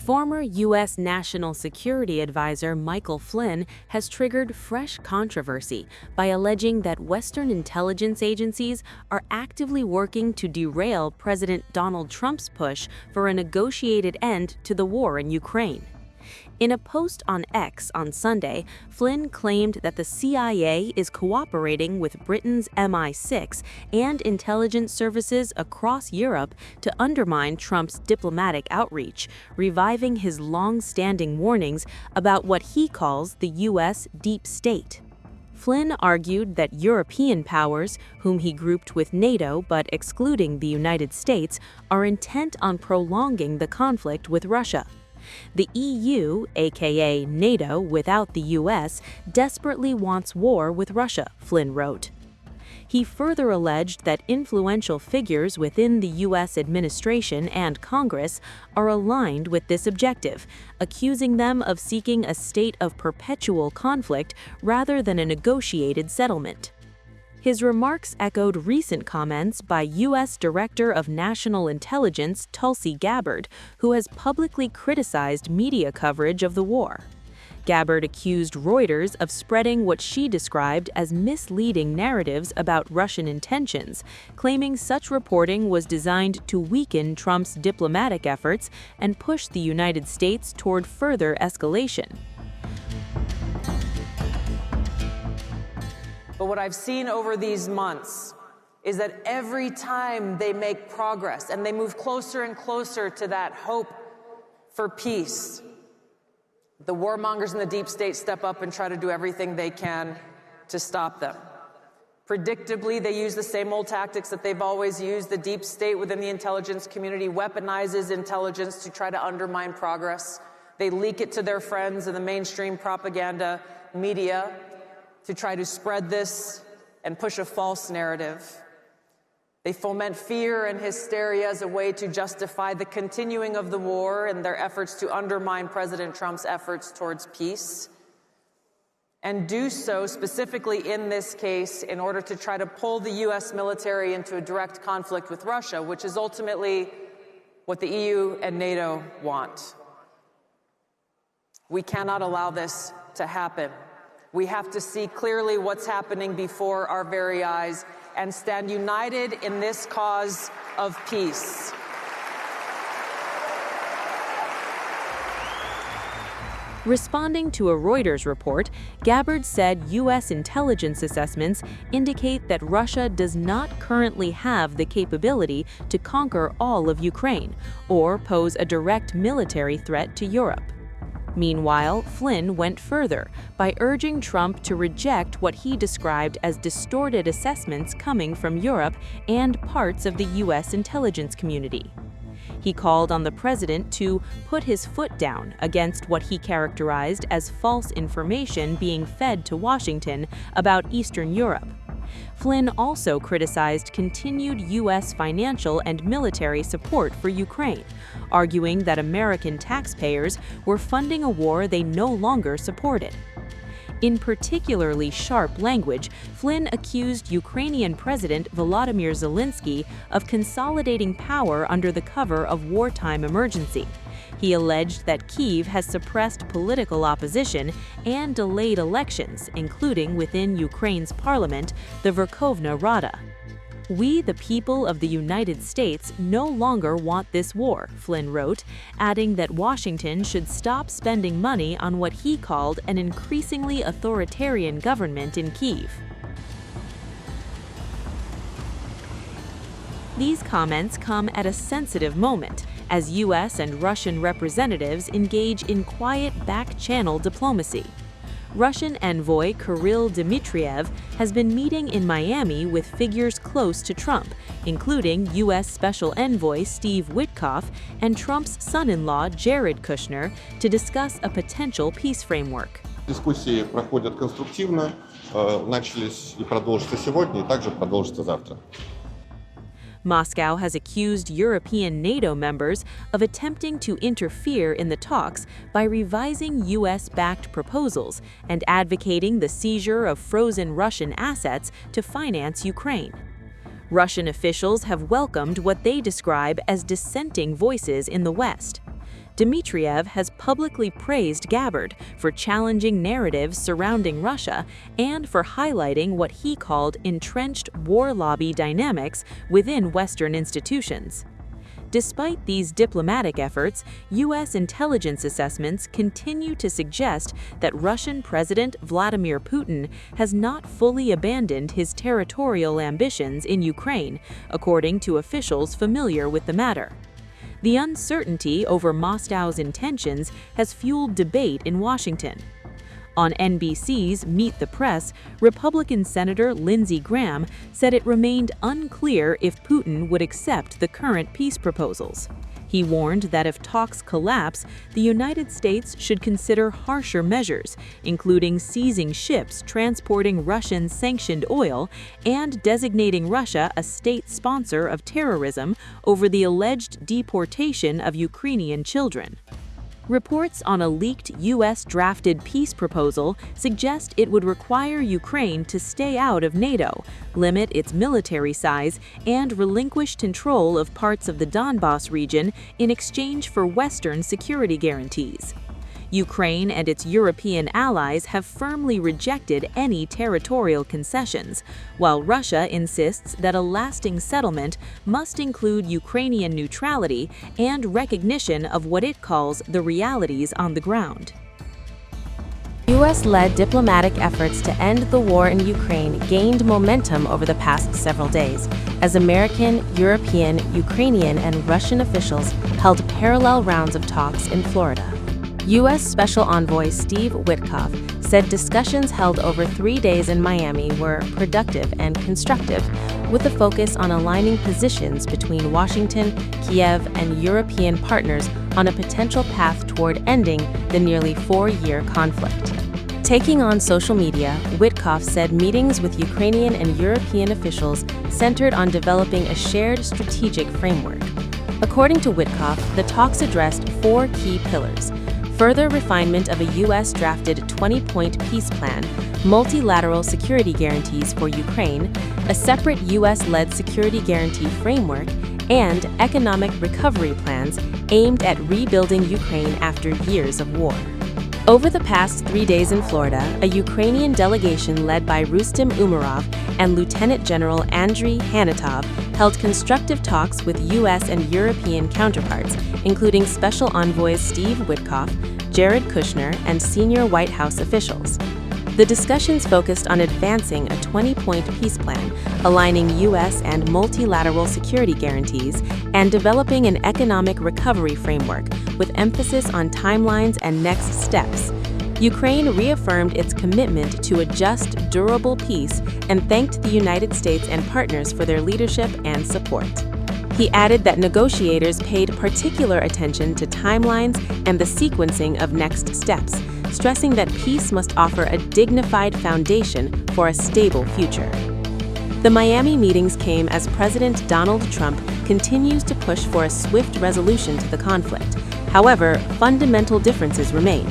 Former U.S. National Security Advisor Michael Flynn has triggered fresh controversy by alleging that Western intelligence agencies are actively working to derail President Donald Trump's push for a negotiated end to the war in Ukraine. In a post on X on Sunday, Flynn claimed that the CIA is cooperating with Britain's MI6 and intelligence services across Europe to undermine Trump's diplomatic outreach, reviving his long-standing warnings about what he calls the U.S. deep state. Flynn argued that European powers, whom he grouped with NATO but excluding the United States, are intent on prolonging the conflict with Russia. The EU, aka NATO without the US, desperately wants war with Russia, Flynn wrote. He further alleged that influential figures within the US administration and Congress are aligned with this objective, accusing them of seeking a state of perpetual conflict rather than a negotiated settlement. His remarks echoed recent comments by U.S. Director of National Intelligence Tulsi Gabbard, who has publicly criticized media coverage of the war. Gabbard accused Reuters of spreading what she described as misleading narratives about Russian intentions, claiming such reporting was designed to weaken Trump's diplomatic efforts and push the United States toward further escalation. But what I've seen over these months is that every time they make progress and they move closer and closer to that hope for peace, the warmongers in the deep state step up and try to do everything they can to stop them. Predictably, they use the same old tactics that they've always used. The deep state within the intelligence community weaponizes intelligence to try to undermine progress. They leak it to their friends in the mainstream propaganda media to try to spread this and push a false narrative. They foment fear and hysteria as a way to justify the continuing of the war and their efforts to undermine President Trump's efforts towards peace, and do so specifically in this case in order to try to pull the U.S. military into a direct conflict with Russia, which is ultimately what the EU and NATO want. We cannot allow this to happen. We have to see clearly what's happening before our very eyes and stand united in this cause of peace. Responding to a Reuters report, Gabbard said U.S. intelligence assessments indicate that Russia does not currently have the capability to conquer all of Ukraine or pose a direct military threat to Europe. Meanwhile, Flynn went further by urging Trump to reject what he described as distorted assessments coming from Europe and parts of the U.S. intelligence community. He called on the president to put his foot down against what he characterized as false information being fed to Washington about Eastern Europe. Flynn also criticized continued U.S. financial and military support for Ukraine, arguing that American taxpayers were funding a war they no longer supported. In particularly sharp language, Flynn accused Ukrainian President Volodymyr Zelensky of consolidating power under the cover of wartime emergency. He alleged that Kyiv has suppressed political opposition and delayed elections, including within Ukraine's parliament, the Verkhovna Rada. "We, the people of the United States, no longer want this war," Flynn wrote, adding that Washington should stop spending money on what he called an increasingly authoritarian government in Kyiv. These comments come at a sensitive moment, as U.S. and Russian representatives engage in quiet back-channel diplomacy. Russian envoy Kirill Dmitriev has been meeting in Miami with figures close to Trump, including U.S. Special Envoy Steve Witkoff and Trump's son-in-law Jared Kushner, to discuss a potential peace framework. Дискуссии проходят конструктивно, начались и продолжатся сегодня, и также продолжатся завтра. Moscow has accused European NATO members of attempting to interfere in the talks by revising U.S.-backed proposals and advocating the seizure of frozen Russian assets to finance Ukraine. Russian officials have welcomed what they describe as dissenting voices in the West. Dmitriev has publicly praised Gabbard for challenging narratives surrounding Russia and for highlighting what he called entrenched war lobby dynamics within Western institutions. Despite these diplomatic efforts, U.S. intelligence assessments continue to suggest that Russian President Vladimir Putin has not fully abandoned his territorial ambitions in Ukraine, according to officials familiar with the matter. The uncertainty over Moscow's intentions has fueled debate in Washington. On NBC's Meet the Press, Republican Senator Lindsey Graham said it remained unclear if Putin would accept the current peace proposals. He warned that if talks collapse, the United States should consider harsher measures, including seizing ships transporting Russian-sanctioned oil and designating Russia a state sponsor of terrorism over the alleged deportation of Ukrainian children. Reports on a leaked U.S.-drafted peace proposal suggest it would require Ukraine to stay out of NATO, limit its military size, and relinquish control of parts of the Donbas region in exchange for Western security guarantees. Ukraine and its European allies have firmly rejected any territorial concessions, while Russia insists that a lasting settlement must include Ukrainian neutrality and recognition of what it calls the realities on the ground. U.S.-led diplomatic efforts to end the war in Ukraine gained momentum over the past several days, as American, European, Ukrainian, and Russian officials held parallel rounds of talks in Florida. U.S. Special Envoy Steve Witkoff said discussions held over 3 days in Miami were productive and constructive, with a focus on aligning positions between Washington, Kiev, and European partners on a potential path toward ending the nearly 4-year conflict. Taking on social media, Witkoff said meetings with Ukrainian and European officials centered on developing a shared strategic framework. According to Witkoff, the talks addressed 4 key pillars: further refinement of a U.S.-drafted 20-point peace plan, multilateral security guarantees for Ukraine, a separate U.S.-led security guarantee framework, and economic recovery plans aimed at rebuilding Ukraine after years of war. Over the past 3 days in Florida, a Ukrainian delegation led by Rustem Umerov and Lieutenant General Andriy Hanatov held constructive talks with U.S. and European counterparts, including Special Envoys Steve Witkoff, Jared Kushner, and senior White House officials. The discussions focused on advancing a 20-point peace plan, aligning U.S. and multilateral security guarantees, and developing an economic recovery framework with emphasis on timelines and next steps. Ukraine reaffirmed its commitment to a just, durable peace and thanked the United States and partners for their leadership and support. He added that negotiators paid particular attention to timelines and the sequencing of next steps, stressing that peace must offer a dignified foundation for a stable future. The Miami meetings came as President Donald Trump continues to push for a swift resolution to the conflict. However, fundamental differences remain.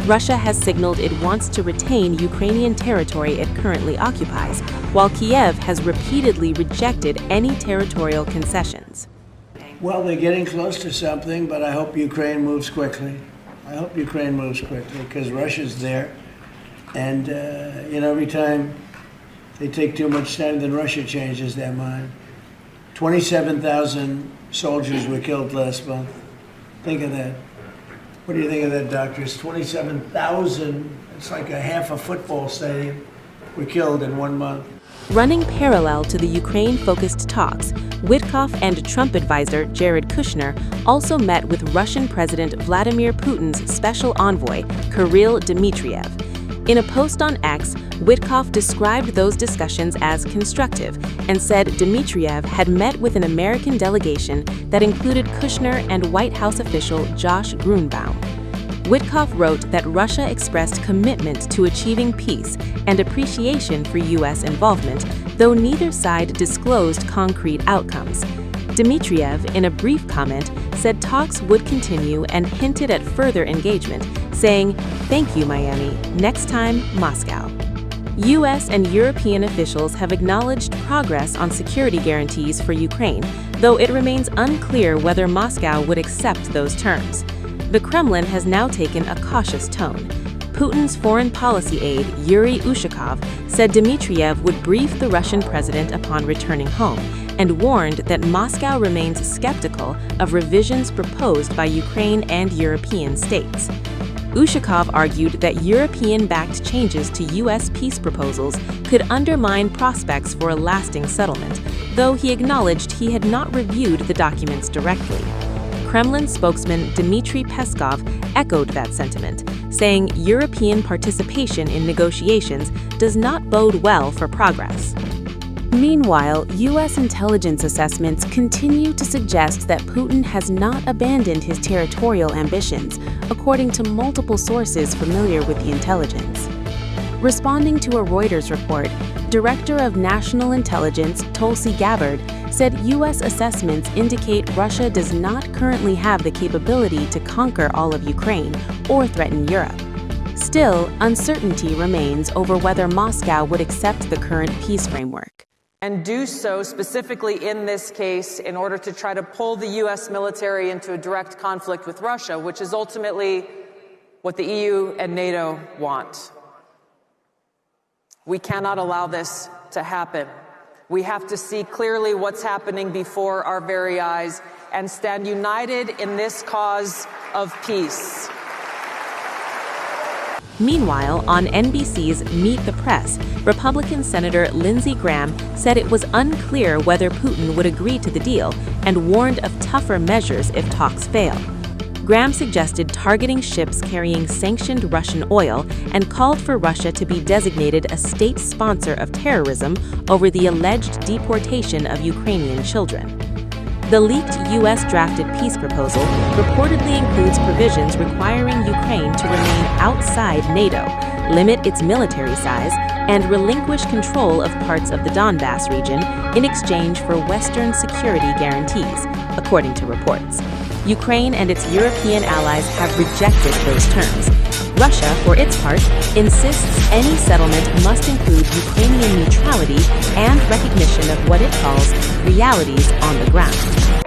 Russia has signaled it wants to retain Ukrainian territory it currently occupies, while Kiev has repeatedly rejected any territorial concessions. Well, they're getting close to something, but I hope Ukraine moves quickly. I hope Ukraine moves quickly because Russia's there. And, every time they take too much time, then Russia changes their mind. 27,000 soldiers were killed last month. Think of that. What do you think of that, doctors? 27,000, it's like a half a football stadium, were killed in 1 month. Running parallel to the Ukraine-focused talks, Witkoff and Trump advisor Jared Kushner also met with Russian President Vladimir Putin's special envoy, Kirill Dmitriev. In a post on X, Witkoff described those discussions as constructive and said Dmitriev had met with an American delegation that included Kushner and White House official Josh Grunbaum. Witkoff wrote that Russia expressed commitment to achieving peace and appreciation for U.S. involvement, though neither side disclosed concrete outcomes. Dmitriev, in a brief comment, said talks would continue and hinted at further engagement, saying, "Thank you, Miami. Next time, Moscow." U.S. and European officials have acknowledged progress on security guarantees for Ukraine, though it remains unclear whether Moscow would accept those terms. The Kremlin has now taken a cautious tone. Putin's foreign policy aide, Yuri Ushakov, said Dmitriev would brief the Russian president upon returning home and warned that Moscow remains skeptical of revisions proposed by Ukraine and European states. Ushakov argued that European-backed changes to U.S. peace proposals could undermine prospects for a lasting settlement, though he acknowledged he had not reviewed the documents directly. Kremlin spokesman Dmitry Peskov echoed that sentiment, saying European participation in negotiations does not bode well for progress. Meanwhile, U.S. intelligence assessments continue to suggest that Putin has not abandoned his territorial ambitions, according to multiple sources familiar with the intelligence. Responding to a Reuters report, Director of National Intelligence Tulsi Gabbard said U.S. assessments indicate Russia does not currently have the capability to conquer all of Ukraine or threaten Europe. Still, uncertainty remains over whether Moscow would accept the current peace framework. And do so specifically in this case in order to try to pull the U.S. military into a direct conflict with Russia, which is ultimately what the EU and NATO want. We cannot allow this to happen. We have to see clearly what's happening before our very eyes and stand united in this cause of peace. Meanwhile, on NBC's Meet the Press, Republican Senator Lindsey Graham said it was unclear whether Putin would agree to the deal and warned of tougher measures if talks fail. Graham suggested targeting ships carrying sanctioned Russian oil and called for Russia to be designated a state sponsor of terrorism over the alleged deportation of Ukrainian children. The leaked U.S.-drafted peace proposal reportedly includes provisions requiring Ukraine to remain outside NATO, limit its military size, and relinquish control of parts of the Donbass region in exchange for Western security guarantees, according to reports. Ukraine and its European allies have rejected those terms. Russia, for its part, insists any settlement must include Ukrainian neutrality and recognition of what it calls realities on the ground.